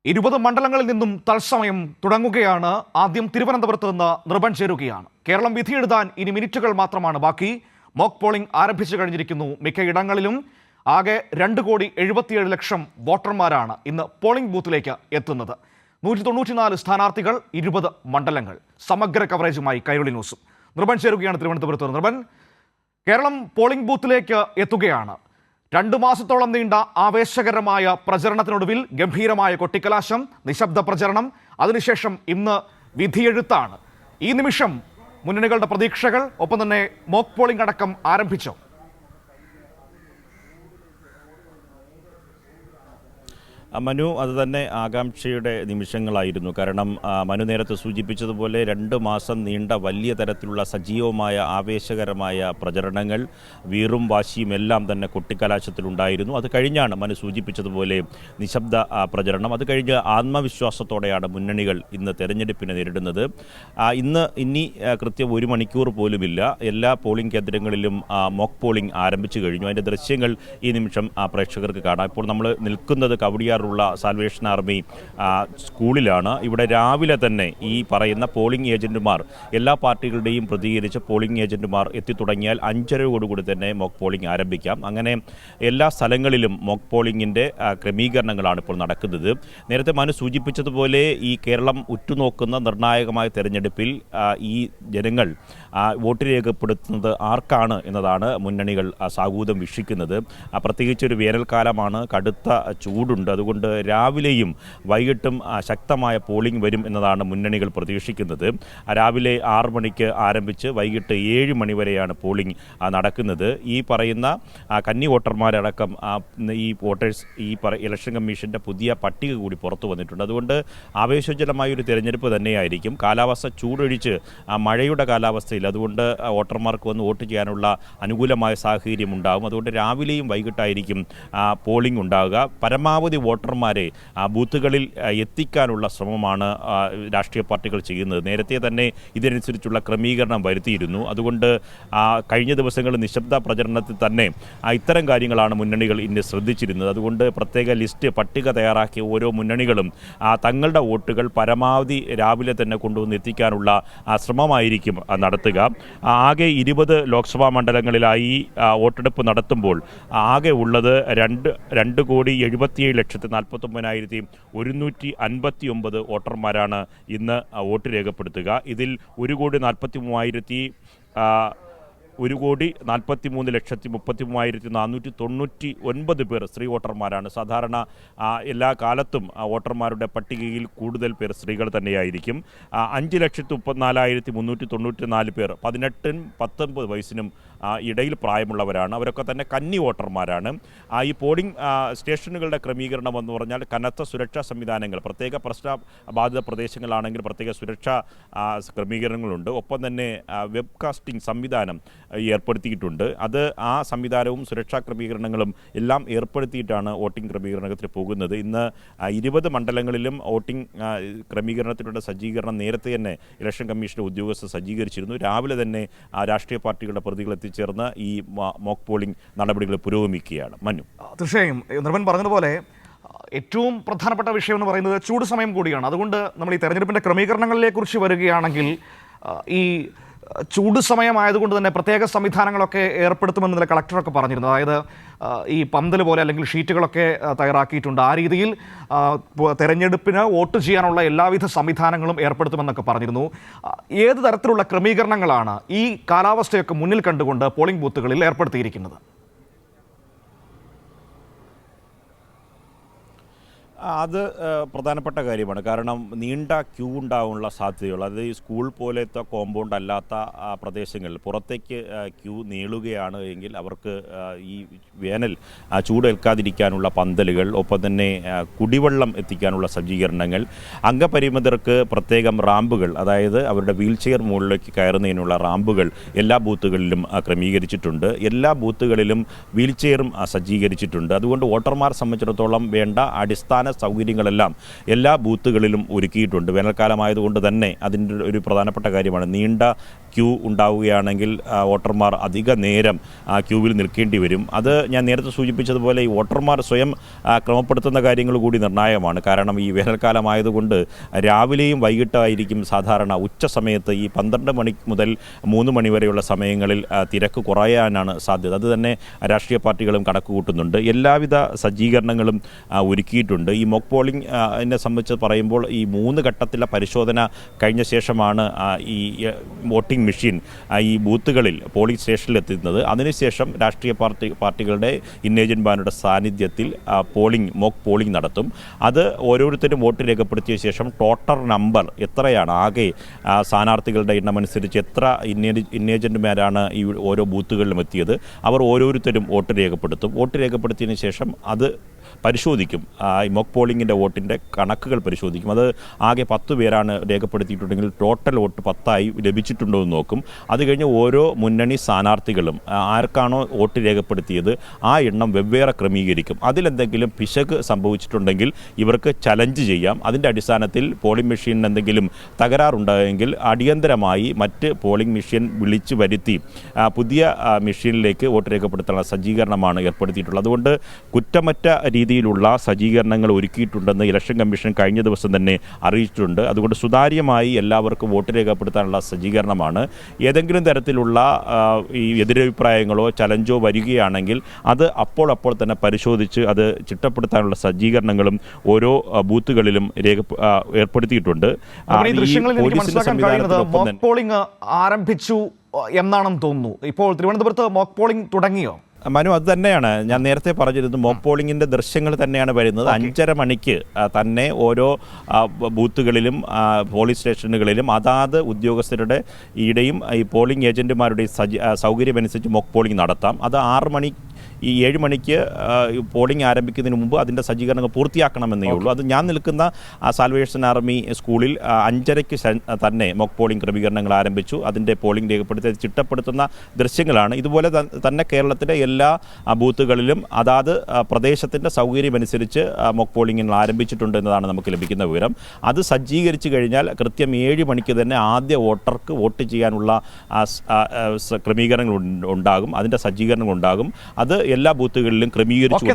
20 മണ്ഡലങ്ങളിൽ നിന്നും തത്സമയം തുടങ്ങുകയാണ്. ആദ്യം തിരുവനന്തപുരത്ത് നിന്ന് നിർബൻ ചേരുകയാണ്. കേരളം വിധിയെഴുതാൻ ഇനി മിനിറ്റുകൾ മാത്രമാണ് ബാക്കി. മോക്ക് പോളിംഗ് ആരംഭിച്ചു കഴിഞ്ഞിരിക്കുന്നു. മിക്കയിടങ്ങളിലും ആകെ 2,77,00,000 വോട്ടർമാരാണ് ഇന്ന് പോളിംഗ് ബൂത്തിലേക്ക് എത്തുന്നത്. 194 സ്ഥാനാർത്ഥികൾ, 20 മണ്ഡലങ്ങൾ. സമഗ്ര കവറേജുമായി കൈരളി ന്യൂസും നിർബൻ ചേരുകയാണ് തിരുവനന്തപുരത്ത്. നിർബൻ, കേരളം പോളിംഗ് ബൂത്തിലേക്ക് എത്തുകയാണ്. 2 മാസത്തോളം നീണ്ട ആവേശകരമായ പ്രചരണത്തിനൊടുവിൽ ഗംഭീരമായ കൊട്ടിക്കലാശം, നിശബ്ദ പ്രചരണം, അതിനുശേഷം ഇന്ന് വിധിയെഴുത്താണ്. ഈ നിമിഷം മുന്നണികളുടെ പ്രതീക്ഷകൾ, ഒപ്പം തന്നെ മോക്ക് പോളിംഗ് അടക്കം ആരംഭിച്ചോ? മനു, അതുതന്നെ ആകാംക്ഷയുടെ നിമിഷങ്ങളായിരുന്നു. കാരണം മനു നേരത്തെ സൂചിപ്പിച്ചതുപോലെ 2 മാസം നീണ്ട വലിയ തരത്തിലുള്ള സജീവമായ ആവേശകരമായ പ്രചരണങ്ങൾ, വീറും വാശിയും എല്ലാം തന്നെ കൊട്ടിക്കലാശത്തിലുണ്ടായിരുന്നു. അത് കഴിഞ്ഞാണ് മനു സൂചിപ്പിച്ചതുപോലെ നിശബ്ദ പ്രചരണം. അത് കഴിഞ്ഞ് ആത്മവിശ്വാസത്തോടെയാണ് മുന്നണികൾ ഇന്ന് തെരഞ്ഞെടുപ്പിനെ നേരിടുന്നത്. ഇനി കൃത്യം 1 മണിക്കൂർ പോലുമില്ല. എല്ലാ പോളിംഗ് കേന്ദ്രങ്ങളിലും മോക്ക് പോളിംഗ് ആരംഭിച്ചു കഴിഞ്ഞു. അതിൻ്റെ ദൃശ്യങ്ങൾ ഈ നിമിഷം പ്രേക്ഷകർക്ക് കാണാം. ഇപ്പോൾ നമ്മൾ നിൽക്കുന്നത് കവടിയാർ സാൽവേഷൻ ആർമി സ്കൂളിലാണ്. ഇവിടെ രാവിലെ തന്നെ ഈ പറയുന്ന പോളിംഗ് ഏജന്റുമാർ, എല്ലാ പാർട്ടികളുടെയും പ്രതികരിച്ച് പോളിംഗ് ഏജന്റുമാർ എത്തിത്തുടങ്ങിയാൽ 5:30 തന്നെ മോക്ക് പോളിംഗ് ആരംഭിക്കാം. അങ്ങനെ എല്ലാ സ്ഥലങ്ങളിലും മോക്ക് പോളിംഗിൻ്റെ ക്രമീകരണങ്ങളാണ് ഇപ്പോൾ നടക്കുന്നത്. നേരത്തെ മനു സൂചിപ്പിച്ചതുപോലെ ഈ കേരളം ഉറ്റുനോക്കുന്ന നിർണായകമായ തെരഞ്ഞെടുപ്പിൽ ഈ ജനങ്ങൾ വോട്ട് രേഖപ്പെടുത്തുന്നത് ആർക്കാണ് എന്നതാണ് മുന്നണികൾ സാഗൂതം വീക്ഷിക്കുന്നത്. പ്രത്യേകിച്ചൊരു വേനൽക്കാലമാണ്, കടുത്ത ചൂടുണ്ട്. അതുകൊണ്ട് രാവിലെയും വൈകിട്ടും ശക്തമായ പോളിംഗ് വരും എന്നതാണ് മുന്നണികൾ പ്രതീക്ഷിക്കുന്നത്. രാവിലെ 6 മണിക്ക് ആരംഭിച്ച് വൈകിട്ട് 7 മണി വരെയാണ് പോളിംഗ് നടക്കുന്നത്. ഈ പറയുന്ന കന്നി വോട്ടർമാരടക്കം ഈ വോട്ടേഴ്സ് ഇലക്ഷൻ കമ്മീഷൻ്റെ പുതിയ പട്ടിക കൂടി പുറത്തു വന്നിട്ടുണ്ട്. അതുകൊണ്ട് ആവേശോജ്വലമായൊരു തിരഞ്ഞെടുപ്പ് തന്നെയായിരിക്കും. കാലാവസ്ഥ ചൂടൊഴിച്ച് മഴയുടെ കാലാവസ്ഥയിൽ, അതുകൊണ്ട് വോട്ടർമാർക്ക് വന്ന് വോട്ട് ചെയ്യാനുള്ള അനുകൂലമായ സാഹചര്യം ഉണ്ടാകും. അതുകൊണ്ട് രാവിലെയും വൈകിട്ടായിരിക്കും പോളിംഗ് ഉണ്ടാകുക. പരമാവധി വോട്ടർമാരെ ബൂത്തുകളിൽ എത്തിക്കാനുള്ള ശ്രമമാണ് രാഷ്ട്രീയ പാർട്ടികൾ ചെയ്യുന്നത്. നേരത്തെ തന്നെ ഇതിനനുസരിച്ചുള്ള ക്രമീകരണം വരുത്തിയിരുന്നു. അതുകൊണ്ട് കഴിഞ്ഞ ദിവസങ്ങളിൽ നിശബ്ദ പ്രചരണത്തിൽ തന്നെ ഇത്തരം കാര്യങ്ങളാണ് മുന്നണികൾ ഇന്ന് ശ്രദ്ധിച്ചിരുന്നത്. അതുകൊണ്ട് പ്രത്യേക ലിസ്റ്റ്, പട്ടിക തയ്യാറാക്കിയ ഓരോ മുന്നണികളും തങ്ങളുടെ വോട്ടുകൾ പരമാവധി രാവിലെ തന്നെ കൊണ്ടുവന്ന് എത്തിക്കാനുള്ള ശ്രമമായിരിക്കും നടത്തുക. ആകെ 20 ലോക്സഭാ മണ്ഡലങ്ങളിലായി വോട്ടെടുപ്പ് നടത്തുമ്പോൾ ആകെ ഉള്ളത് 2,77,49,159 വോട്ടർമാരാണ് ഇന്ന് വോട്ട് രേഖപ്പെടുത്തുക. ഇതിൽ 1,43,33,499 പേർ സ്ത്രീ വോട്ടർമാരാണ്. സാധാരണ എല്ലാ കാലത്തും വോട്ടർമാരുടെ പട്ടികയിൽ കൂടുതൽ പേർ സ്ത്രീകൾ തന്നെയായിരിക്കും. 5,34,394 പേർ 18-19 വയസ്സിനും ഇടയിൽ പ്രായമുള്ളവരാണ്. അവരൊക്കെ തന്നെ കന്നി വോട്ടർമാരാണ്. ഈ പോളിംഗ് സ്റ്റേഷനുകളുടെ ക്രമീകരണം എന്ന് പറഞ്ഞാൽ കനത്ത സുരക്ഷാ സംവിധാനങ്ങൾ, പ്രത്യേക പ്രശ്നബാധിത പ്രദേശങ്ങളാണെങ്കിൽ പ്രത്യേക സുരക്ഷാ ക്രമീകരണങ്ങളുണ്ട്. ഒപ്പം തന്നെ വെബ്കാസ്റ്റിംഗ് സംവിധാനം ഏർപ്പെടുത്തിയിട്ടുണ്ട്. ആ സംവിധാനവും സുരക്ഷാ ക്രമീകരണങ്ങളും എല്ലാം ഏർപ്പെടുത്തിയിട്ടാണ് വോട്ടിംഗ് ക്രമീകരണത്തിൽ പോകുന്നത്. ഇന്ന് 20 മണ്ഡലങ്ങളിലും വോട്ടിംഗ് ക്രമീകരണത്തിലുള്ള സജ്ജീകരണം നേരത്തെ തന്നെ ഇലക്ഷൻ കമ്മീഷന്റെ ഉദ്യോഗസ്ഥർ സജ്ജീകരിച്ചിരുന്നു. രാവിലെ തന്നെ രാഷ്ട്രീയ പാർട്ടികളുടെ പ്രതികൾ എത്തിച്ചേർന്ന് ഈ മോക്ക് പോളിംഗ് നടപടികൾ പുരോഗമിക്കുകയാണ്. മനു, തീർച്ചയായും നിർമ്മൻ പറഞ്ഞതുപോലെ ഏറ്റവും പ്രധാനപ്പെട്ട വിഷയം എന്ന് പറയുന്നത് ചൂട് സമയം കൂടിയാണ്. അതുകൊണ്ട് നമ്മൾ ഈ തെരഞ്ഞെടുപ്പിൻ്റെ ക്രമീകരണങ്ങളിലെക്കുറിച്ച് വരികയാണെങ്കിൽ ഈ ചൂട് സമയമായതുകൊണ്ട് തന്നെ പ്രത്യേക സംവിധാനങ്ങളൊക്കെ ഏർപ്പെടുത്തുമെന്ന് കളക്ടറൊക്കെ പറഞ്ഞിരുന്നു. അതായത് ഈ പന്തൽ പോലെ അല്ലെങ്കിൽ ഷീറ്റുകളൊക്കെ തയ്യാറാക്കിയിട്ടുണ്ട്. ആ രീതിയിൽ തെരഞ്ഞെടുപ്പിന് വോട്ട് ചെയ്യാനുള്ള എല്ലാവിധ സംവിധാനങ്ങളും ഏർപ്പെടുത്തുമെന്നൊക്കെ പറഞ്ഞിരുന്നു. ഏത് തരത്തിലുള്ള ക്രമീകരണങ്ങളാണ് ഈ കാലാവസ്ഥയൊക്കെ മുന്നിൽ കണ്ടുകൊണ്ട് പോളിംഗ് ബൂത്തുകളിൽ ഏർപ്പെടുത്തിയിരിക്കുന്നത്? അത് പ്രധാനപ്പെട്ട കാര്യമാണ്. കാരണം നീണ്ട ക്യൂ ഉണ്ടാകാനുള്ള സാധ്യതകൾ, അതായത് ഈ സ്കൂൾ പോലത്തെ കോമ്പൗണ്ട് അല്ലാത്ത പ്രദേശങ്ങളിൽ പുറത്തേക്ക് ക്യൂ നീളുകയാണ് എങ്കിൽ അവർക്ക് ഈ വേനൽ ചൂടേൽക്കാതിരിക്കാനുള്ള പന്തലുകൾ, ഒപ്പം തന്നെ കുടിവെള്ളം എത്തിക്കാനുള്ള സജ്ജീകരണങ്ങൾ, അംഗപരിമിതർക്ക് പ്രത്യേകം റാമ്പുകൾ, അതായത് അവരുടെ വീൽ ചെയർ മുകളിലേക്ക് കയറുന്നതിനുള്ള റാമ്പുകൾ എല്ലാ ബൂത്തുകളിലും ക്രമീകരിച്ചിട്ടുണ്ട്. എല്ലാ ബൂത്തുകളിലും വീൽ ചെയറും സജ്ജീകരിച്ചിട്ടുണ്ട്. അതുകൊണ്ട് വോട്ടർമാരെ സംബന്ധിച്ചിടത്തോളം വേണ്ട അടിസ്ഥാന സൗകര്യങ്ങളെല്ലാം എല്ലാ ബൂത്തുകളിലും ഒരുക്കിയിട്ടുണ്ട്. വേനൽക്കാലമായതുകൊണ്ട് തന്നെ അതിൻ്റെ ഒരു പ്രധാനപ്പെട്ട കാര്യമാണ്. നീണ്ട ക്യൂ ഉണ്ടാവുകയാണെങ്കിൽ വോട്ടർമാർ അധിക നേരം ക്യൂവിൽ നിൽക്കേണ്ടി വരും. അത് ഞാൻ നേരത്തെ സൂചിപ്പിച്ചതുപോലെ ഈ വോട്ടർമാർ സ്വയം ക്രമപ്പെടുത്തുന്ന കാര്യങ്ങൾ കൂടി നിർണായകമാണ്. കാരണം ഈ വേനൽക്കാലമായതുകൊണ്ട് രാവിലെയും വൈകിട്ടായിരിക്കും സാധാരണ ഉച്ച സമയത്ത് ഈ 12 മണി മുതൽ 3 മണി വരെയുള്ള സമയങ്ങളിൽ തിരക്ക് കുറയാനാണ് സാധ്യത. അത് തന്നെ രാഷ്ട്രീയ പാർട്ടികളും കണക്ക് കൂട്ടുന്നുണ്ട്. എല്ലാവിധ സജ്ജീകരണങ്ങളും ഒരുക്കിയിട്ടുണ്ട്. ഈ മോക്ക് പോളിംഗ് എന്നെ സംബന്ധിച്ച് പറയുമ്പോൾ ഈ 3 ഘട്ടത്തിലെ പരിശോധന കഴിഞ്ഞ ശേഷമാണ് ഈ വോട്ടിംഗ് മെഷീൻ ഈ ബൂത്തുകളിൽ പോളിംഗ് സ്റ്റേഷനിലെത്തുന്നത്. അതിനുശേഷം രാഷ്ട്രീയ പാർട്ടികളുടെ ഏജന്റുമാരുടെ സാന്നിധ്യത്തിൽ മോക്ക് പോളിംഗ് നടത്തും. അത് ഓരോരുത്തരും വോട്ട് രേഖപ്പെടുത്തിയ ശേഷം ടോട്ടൽ നമ്പർ എത്രയാണ്, ആകെ സ്ഥാനാർത്ഥികളുടെ എണ്ണമനുസരിച്ച് എത്ര ഏജന്റുമാരാണ് ഈ ഓരോ ബൂത്തുകളിലും എത്തിയത്, അവർ ഓരോരുത്തരും വോട്ട് രേഖപ്പെടുത്തും. വോട്ട് രേഖപ്പെടുത്തിയതിന് ശേഷം അത് പരിശോധിക്കും. ഈ മോക്ക് പോളിങ്ങിൻ്റെ വോട്ടിൻ്റെ കണക്കുകൾ പരിശോധിക്കും. അത് ആകെ 10 പേരാണ് രേഖപ്പെടുത്തിയിട്ടുണ്ടെങ്കിൽ ടോട്ടൽ വോട്ട് 10 ലഭിച്ചിട്ടുണ്ടോ എന്ന് നോക്കും. അത് കഴിഞ്ഞ് ഓരോ മുന്നണി സ്ഥാനാർത്ഥികളും ആർക്കാണോ വോട്ട് രേഖപ്പെടുത്തിയത് ആ എണ്ണം വെവ്വേറെ ക്രമീകരിക്കും. അതിലെന്തെങ്കിലും പിശക് സംഭവിച്ചിട്ടുണ്ടെങ്കിൽ ഇവർക്ക് ചലഞ്ച് ചെയ്യാം. അതിൻ്റെ അടിസ്ഥാനത്തിൽ പോളിംഗ് മെഷീനിന് എന്തെങ്കിലും തകരാറുണ്ടായെങ്കിൽ അടിയന്തരമായി മറ്റ് പോളിംഗ് മെഷീൻ വിളിച്ചു വരുത്തി പുതിയ മെഷീനിലേക്ക് വോട്ട് രേഖപ്പെടുത്താനുള്ള സജ്ജീകരണമാണ് ഏർപ്പെടുത്തിയിട്ടുള്ളത്. അതുകൊണ്ട് കുറ്റമറ്റ രീതിയിലുള്ള സജ്ജീകരണങ്ങൾ ഒരുക്കിയിട്ടുണ്ടെന്ന് ഇലക്ഷൻ കമ്മീഷൻ കഴിഞ്ഞ ദിവസം തന്നെ അറിയിച്ചിട്ടുണ്ട്. അതുകൊണ്ട് സുതാര്യമായി എല്ലാവർക്കും വോട്ട് രേഖപ്പെടുത്താനുള്ള സജ്ജീകരണമാണ്. ഏതെങ്കിലും തരത്തിലുള്ള ഈ എതിരഭിപ്രായങ്ങളോ ചലഞ്ചോ വരികയാണെങ്കിൽ അത് അപ്പോൾ തന്നെ പരിശോധിച്ച് അത് ചിട്ടപ്പെടുത്താനുള്ള സജ്ജീകരണങ്ങളും ഓരോ ബൂത്തുകളിലും ഏർപ്പെടുത്തിയിട്ടുണ്ട്. മോക്ക് പോളിംഗ് ആരംഭിച്ചു എന്നാണെന്ന് തോന്നുന്നു. ഇപ്പോൾ തിരുവനന്തപുരത്ത് മോക്ക് പോളിംഗ് തുടങ്ങിയോ? മനു, അത് തന്നെയാണ് ഞാൻ നേരത്തെ പറഞ്ഞിരുന്നത്. മോക്ക് പോളിങ്ങിൻ്റെ ദൃശ്യങ്ങൾ തന്നെയാണ് വരുന്നത്. 5:30 മണിക്ക് തന്നെ ഓരോ ബൂത്തുകളിലും പോളിംഗ് സ്റ്റേഷനുകളിലും അതാത് ഉദ്യോഗസ്ഥരുടെ ഈടെയും ഈ പോളിംഗ് ഏജന്റുമാരുടെയും സൗകര്യമനുസരിച്ച് മോക്ക് പോളിംഗ് നടത്താം. അത് 6 മണി ഈ 7 മണിക്ക് പോളിംഗ് ആരംഭിക്കുന്നതിന് മുമ്പ് അതിൻ്റെ സജ്ജീകരണങ്ങൾ പൂർത്തിയാക്കണമെന്നേ ഉള്ളൂ. അത് ഞാൻ നിൽക്കുന്ന സാൽവേഷൻ ആർമി സ്കൂളിൽ 5:30-ക്ക് തന്നെ മോക്ക് പോളിംഗ് ക്രമീകരണങ്ങൾ ആരംഭിച്ചു. അതിൻ്റെ പോളിംഗ് രേഖപ്പെടുത്തി ചിട്ടപ്പെടുത്തുന്ന ദൃശ്യങ്ങളാണ്. ഇതുപോലെ തന്നെ കേരളത്തിലെ എല്ലാ ബൂത്തുകളിലും അതാത് പ്രദേശത്തിൻ്റെ സൗകര്യമനുസരിച്ച് മോക്ക് പോളിംഗുകൾ ആരംഭിച്ചിട്ടുണ്ട് എന്നതാണ് നമുക്ക് ലഭിക്കുന്ന വിവരം. അത് സജ്ജീകരിച്ചു കഴിഞ്ഞാൽ കൃത്യം 7 മണിക്ക് തന്നെ ആദ്യ വോട്ടർക്ക് വോട്ട് ചെയ്യാനുള്ള ക്രമീകരണങ്ങൾ ഉണ്ടാകും, അതിൻ്റെ സജ്ജീകരണങ്ങൾ ഉണ്ടാകും. അത് എല്ലാ ബൂത്തുകളിലും ക്രമീകരിച്ചു.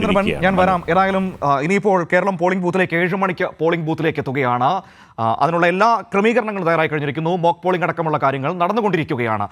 ഞാൻ വരാം. ഏതായാലും ഇനിയിപ്പോൾ കേരളം പോളിംഗ് ബൂത്തിലേക്ക് 7 മണിക്ക് പോളിംഗ് ബൂത്തിലേക്ക് എത്തുകയാണ്. അതിനുള്ള എല്ലാ ക്രമീകരണങ്ങളും തയ്യാറായി കഴിഞ്ഞിരിക്കുന്നു. മോക്ക് പോളിംഗ് അടക്കമുള്ള കാര്യങ്ങൾ നടന്നുകൊണ്ടിരിക്കുകയാണ്.